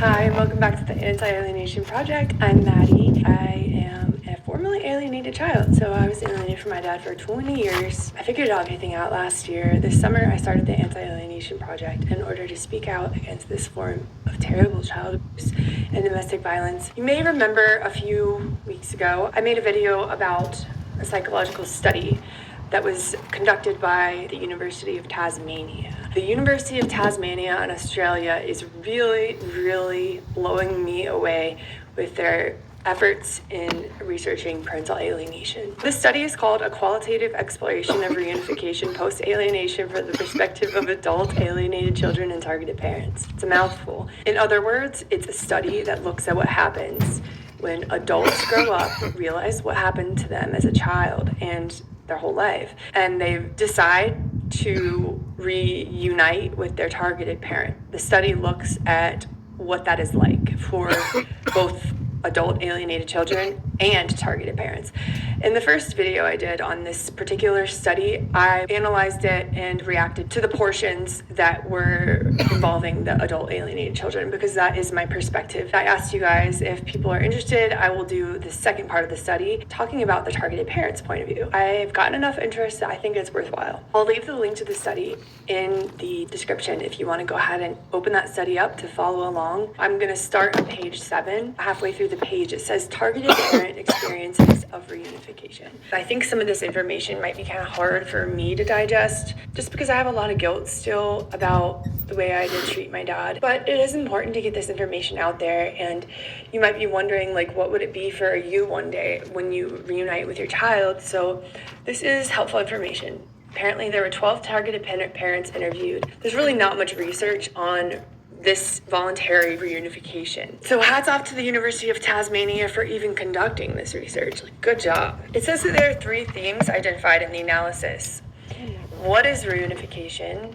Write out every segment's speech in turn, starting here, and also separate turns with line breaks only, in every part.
Hi, and welcome back to the Anti-Alienation Project. I'm Maddie. I am a formerly alienated child, so I was alienated from my dad for 20 years. I figured everything out last year. This summer, I started the Anti-Alienation Project in order to speak out against this form of terrible child abuse and domestic violence. You may remember a few weeks ago, I made a video about a psychological study that was conducted by the University of Tasmania. The University of Tasmania in Australia is really blowing me away with their efforts in researching parental alienation. This study is called A Qualitative Exploration of Reunification Post-Alienation from the Perspective of Adult Alienated Children and Targeted Parents. It's a mouthful. In other words, it's a study that looks at what happens when adults grow up, realize what happened to them as a child and their whole life, and they decide to reunite with their targeted parent. The study looks at what that is like for both adult alienated children and targeted parents. In the first video I did on this particular study, I analyzed it and reacted to the portions that were involving the adult alienated children because that is my perspective. I asked you guys if people are interested. I will do the second part of the study talking about the targeted parents' point of view. I've gotten enough interest that I think it's worthwhile. I'll leave the link to the study in the description if you want to go ahead and open that study up to follow along. I'm going to start on page 7. Halfway through the page, it says targeted parent experiences of reunification. I think some of this information might be kind of hard for me to digest just because I have a lot of guilt still about the way I did treat my dad. But it is important to get this information out there, and you might be wondering, like, what would it be for you one day when you reunite with your child? So this is helpful information. Apparently there were 12 targeted parents interviewed. There's really not much research on this voluntary reunification. So hats off to the University of Tasmania for even conducting this research. Good job. It says that there are 3 themes identified in the analysis. What is reunification?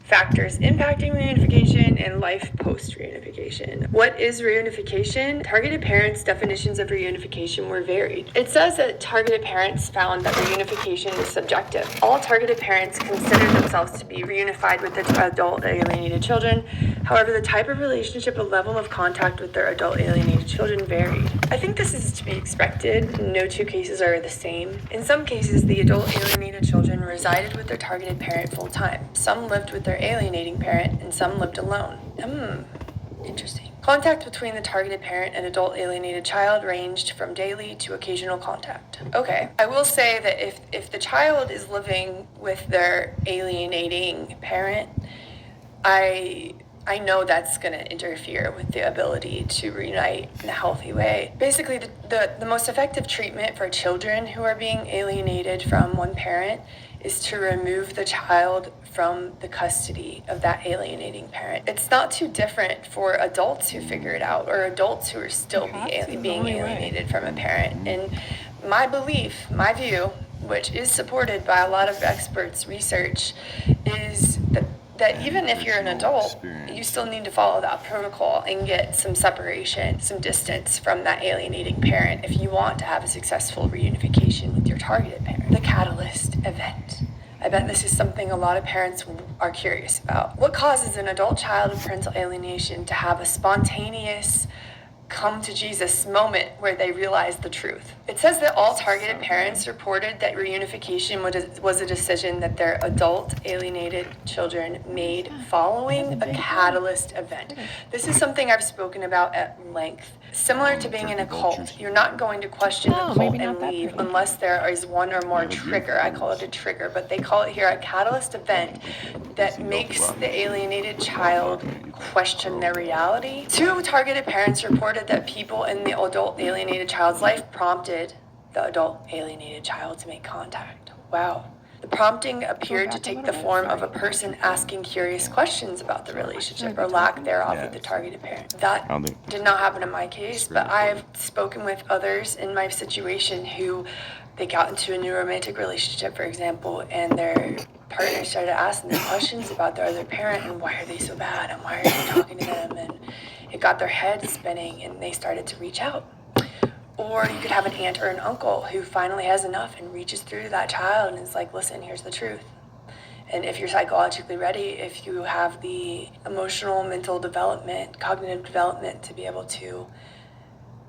Factors impacting reunification, and life post-reunification. What is reunification? Targeted parents' definitions of reunification were varied. It says that targeted parents found that reunification is subjective. All targeted parents consider themselves to be reunified with their adult alienated children. However, the type of relationship and level of contact with their adult alienated children varied. I think this is to be expected. No 2 cases are the same. In some cases, the adult alienated children resided with their targeted parent full time. Some lived with their alienating parent, and some lived alone. Interesting. Contact between the targeted parent and adult alienated child ranged from daily to occasional contact. Okay, I will say that if the child is living with their alienating parent, I know that's going to interfere with the ability to reunite in a healthy way. Basically, the most effective treatment for children who are being alienated from one parent is to remove the child from the custody of that alienating parent. It's not too different for adults who figure it out or adults who are still being alienated from a parent. And my belief, my view, which is supported by a lot of experts' research, is that even if you're an adult, you still need to follow that protocol and get some separation, some distance from that alienating parent if you want to have a successful reunification with your targeted parent. The catalyst event. I bet this is something a lot of parents are curious about. What causes an adult child of parental alienation to have a spontaneous come to Jesus moment where they realize the truth? It says that all targeted parents reported that reunification was a decision that their adult alienated children made following a catalyst event. This is something I've spoken about at length. Similar to being in a cult, you're not going to question the cult and leave unless there is one or more trigger. I call it a trigger, but they call it here a catalyst event that makes the alienated child question their reality. 2 targeted parents reported that people in the adult alienated child's life prompted the adult alienated child to make contact. Wow. The prompting appeared to take the form of a person asking curious questions about the relationship or lack thereof with the targeted parent. That did not happen in my case, but I've spoken with others in my situation who they got into a new romantic relationship, for example, and their partner started asking them questions about their other parent and why are they so bad and why are you talking to them, and it got their head spinning and they started to reach out. Or you could have an aunt or an uncle who finally has enough and reaches through that child and is like, listen, here's the truth. And if you're psychologically ready, if you have the emotional, mental development, cognitive development to be able to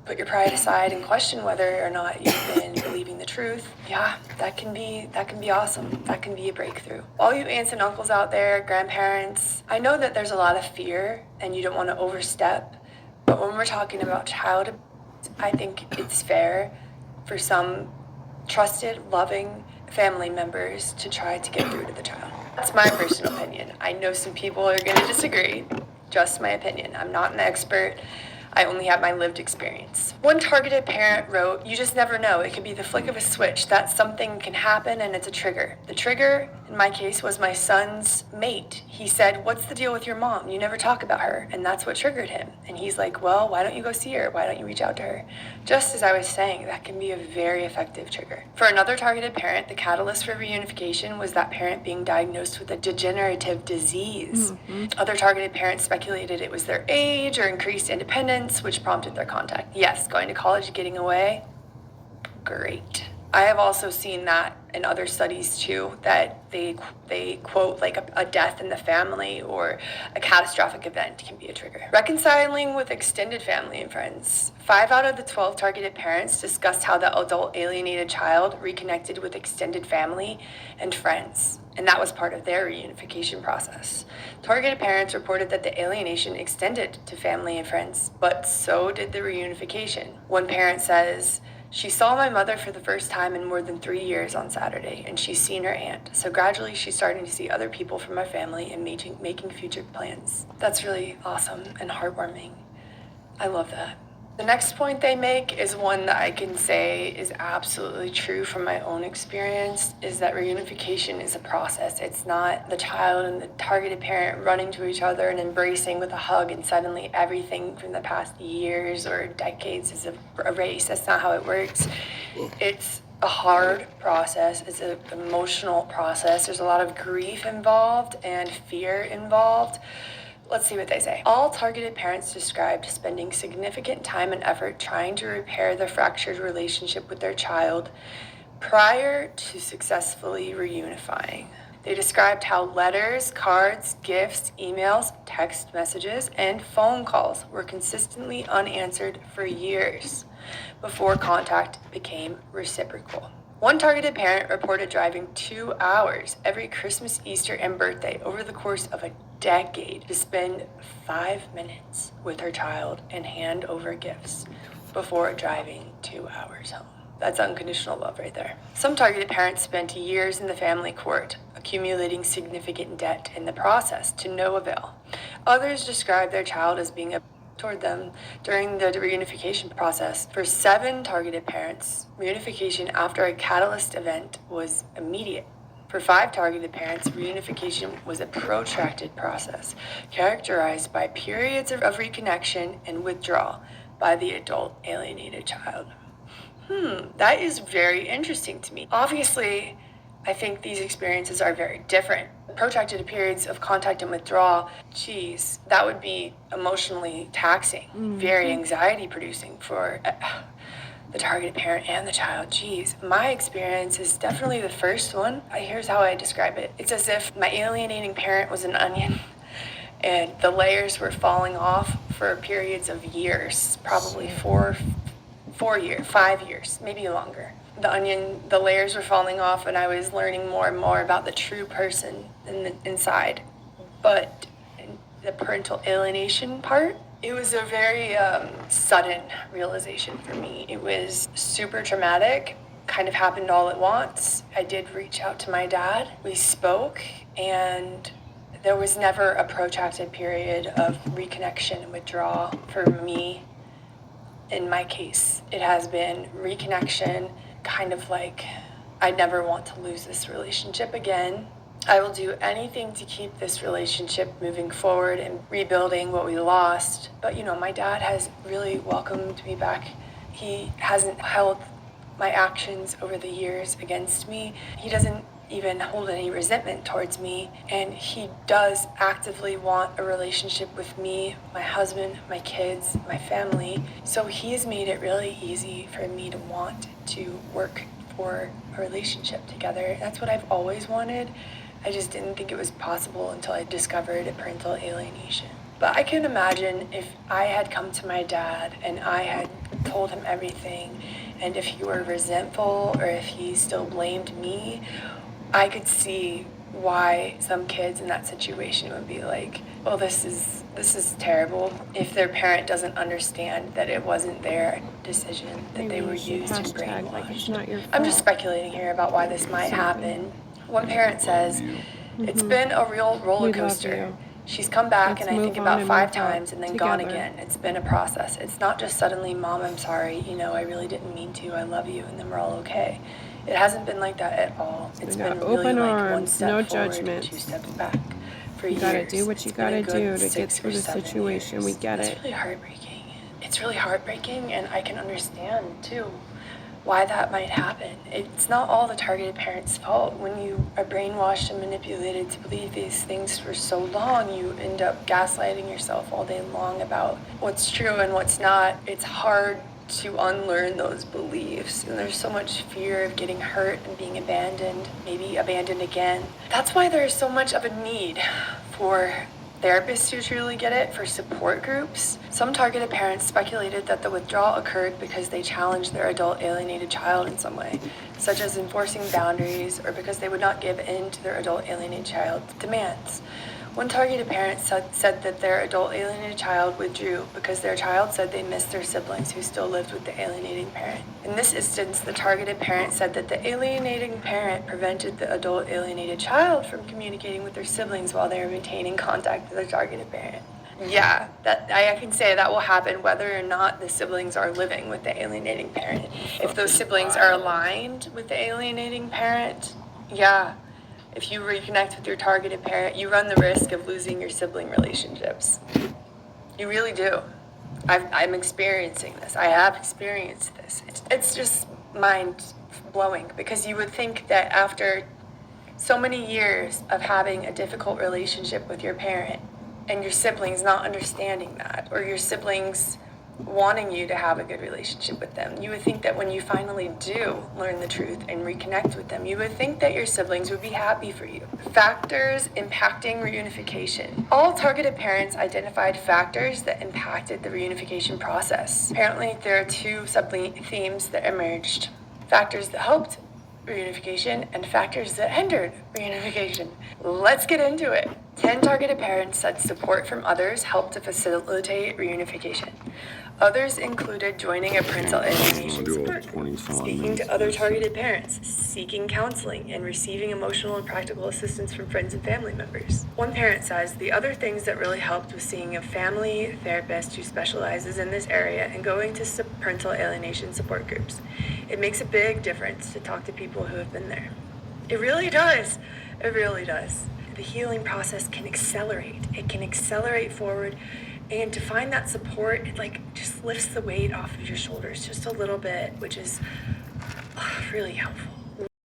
put your pride aside and question whether or not you've been believing the truth, yeah, that can be awesome. That can be a breakthrough. All you aunts and uncles out there, grandparents, I know that there's a lot of fear and you don't want to overstep, but when we're talking about childhood, I think it's fair for some trusted, loving family members to try to get through to the child. That's my personal opinion. I know some people are going to disagree. Just my opinion. I'm not an expert. I only have my lived experience. One targeted parent wrote, "You just never know. It could be the flick of a switch that something can happen and it's a trigger." The trigger, in my case, was my son's mate. He said, "What's the deal with your mom? You never talk about her." And that's what triggered him. And he's like, "Well, why don't you go see her? Why don't you reach out to her?" Just as I was saying, that can be a very effective trigger. For another targeted parent, the catalyst for reunification was that parent being diagnosed with a degenerative disease. Other targeted parents speculated it was their age or increased independence, which prompted their contact. Yes, going to college, getting away, great. I have also seen that in other studies too, that they quote like a death in the family or a catastrophic event can be a trigger. Reconciling with extended family and friends. 5 out of the 12 targeted parents discussed how the adult alienated child reconnected with extended family and friends, and that was part of their reunification process. Targeted parents reported that the alienation extended to family and friends, but so did the reunification. One parent says, "She saw my mother for the first time in more than 3 years on Saturday, and she's seen her aunt. So gradually she's starting to see other people from my family and making future plans." That's really awesome and heartwarming. I love that. The next point they make is one that I can say is absolutely true from my own experience, is that reunification is a process. It's not the child and the targeted parent running to each other and embracing with a hug and suddenly everything from the past years or decades is erased. That's not how it works. It's a hard process. It's an emotional process. There's a lot of grief involved and fear involved. Let's see what they say. All targeted parents described spending significant time and effort trying to repair the fractured relationship with their child prior to successfully reunifying. They described how letters, cards, gifts, emails, text messages, and phone calls were consistently unanswered for years before contact became reciprocal. One targeted parent reported driving 2 hours every Christmas, Easter, and birthday over the course of a decade to spend 5 minutes with her child and hand over gifts before driving 2 hours home. That's unconditional love right there. Some targeted parents spent years in the family court, accumulating significant debt in the process to no avail. Others described their child as being toward them during the reunification process. For 7 targeted parents, reunification after a catalyst event was immediate. For 5 targeted parents, reunification was a protracted process, characterized by periods of reconnection and withdrawal by the adult alienated child. That is very interesting to me. Obviously, I think these experiences are very different. Protracted periods of contact and withdrawal, geez, that would be emotionally taxing, very anxiety producing for the targeted parent and the child. Geez, my experience is definitely the first one. Here's how I describe it. It's as if my alienating parent was an onion and the layers were falling off for periods of years, probably 4 years, 5 years, maybe longer. The layers were falling off and I was learning more and more about the true person inside. But the parental alienation part, it was a very sudden realization for me. It was super traumatic, kind of happened all at once. I did reach out to my dad. We spoke, and there was never a protracted period of reconnection and withdrawal for me. In my case, it has been reconnection, kind of like, I never want to lose this relationship again. I will do anything to keep this relationship moving forward and rebuilding what we lost. But my dad has really welcomed me back. He hasn't held my actions over the years against me. He doesn't even hold any resentment towards me, and he does actively want a relationship with me, my husband, my kids, my family. So he has made it really easy for me to want to work for a relationship together. That's what I've always wanted, I just didn't think it was possible until I discovered parental alienation. But I can imagine if I had come to my dad and I had told him everything, and if he were resentful or if he still blamed me, I could see why some kids in that situation would be like, well, this is terrible. If their parent doesn't understand that it wasn't their decision, that they were used and brainwashed. I'm just speculating here about why this might happen. One parent says, it's been a real roller coaster. She's come back and I think about 5 times and then gone again. It's been a process. It's not just suddenly, Mom, I'm sorry, I really didn't mean to, I love you, and then we're all okay. It hasn't been like that at all. It's been really like one step forward, 2 steps back for years.
You gotta do what you gotta do to get through the situation. We get it.
It's really heartbreaking. It's really heartbreaking, and I can understand too why that might happen. It's not all the targeted parent's fault. When you are brainwashed and manipulated to believe these things for so long, you end up gaslighting yourself all day long about what's true and what's not. It's hard to unlearn those beliefs, and there's so much fear of getting hurt and being abandoned, maybe abandoned again. That's why there's so much of a need for therapists who truly get it, for support groups. Some targeted parents speculated that the withdrawal occurred because they challenged their adult alienated child in some way, such as enforcing boundaries or because they would not give in to their adult alienated child's demands. One targeted parent said that their adult alienated child withdrew because their child said they missed their siblings who still lived with the alienating parent. In this instance, the targeted parent said that the alienating parent prevented the adult alienated child from communicating with their siblings while they were maintaining contact with the targeted parent. Yeah, that I can say that will happen whether or not the siblings are living with the alienating parent. If those siblings are aligned with the alienating parent, yeah. If you reconnect with your targeted parent, you run the risk of losing your sibling relationships. You really do. I'm experiencing this. I have experienced this. It's just mind-blowing because you would think that after so many years of having a difficult relationship with your parent and your siblings not understanding that, or your siblings wanting you to have a good relationship with them, you would think that when you finally do learn the truth and reconnect with them, you would think that your siblings would be happy for you. Factors impacting reunification. All targeted parents identified factors that impacted the reunification process. Apparently, there are 2 sub-themes that emerged. Factors that helped reunification and factors that hindered reunification. Let's get into it. 10 targeted parents said support from others helped to facilitate reunification. Others included joining a parental alienation support group, speaking to other targeted parents, seeking counseling, and receiving emotional and practical assistance from friends and family members. One parent says, the other things that really helped was seeing a family therapist who specializes in this area and going to parental alienation support groups. It makes a big difference to talk to people who have been there. It really does. It really does. The healing process can accelerate. It can accelerate forward. And to find that support, it just lifts the weight off of your shoulders just a little bit, which is really helpful.